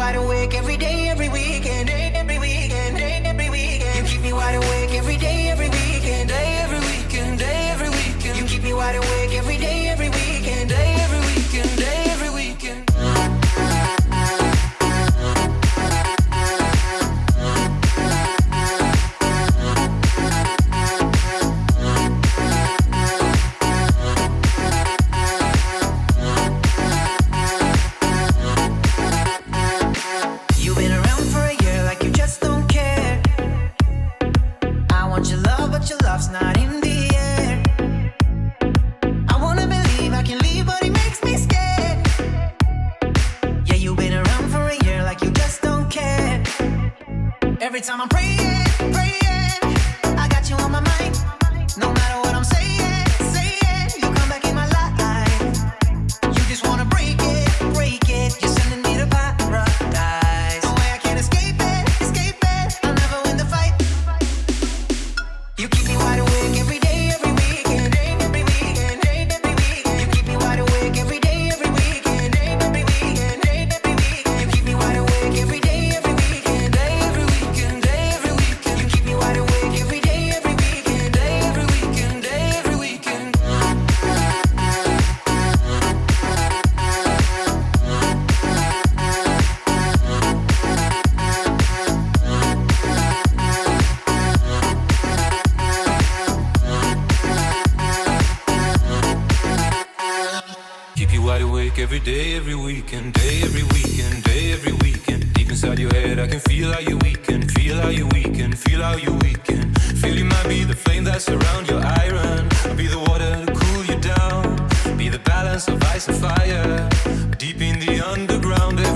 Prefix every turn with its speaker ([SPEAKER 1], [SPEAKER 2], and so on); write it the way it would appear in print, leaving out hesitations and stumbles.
[SPEAKER 1] wide awake every day, every weekend, every weekend, every weekend. You keep me wide awake every day, every weekend, every weekend, every weekend. You keep me wide awake every day, every weekend, every weekend, every weekend. You've been around for a year like you just don't care. I want your love, but your love's not in the air. I wanna believe I can leave, but it makes me scared. Yeah, you've been around for a year like you just don't care. Every time I'm praying, praying, I got you on my mind. No matter what I'm saying, saying, you come back in my life. You just wanna break it, break it. You're sending me to paradise. No way I can't escape it, escape it. I'll never win the fight. You keep me wide awake every day, every weekend, every weekend, every weekend. You keep me wide awake every day, every weekend, every weekend, every weekend. You keep me wide awake every day, every weekend, every weekend, every weekend. You keep me wide awake every day, every weekend, every weekend, every weekend.
[SPEAKER 2] Keep you wide awake every day, every weekend, day, every weekend, day, every weekend. Deep inside your head, I can feel how you weaken, feel how you weaken, feel how you weaken. Feel you might be the flame that surround your iron. I'll be the water to cool you down, be the balance of ice and fire. Deep in the underground.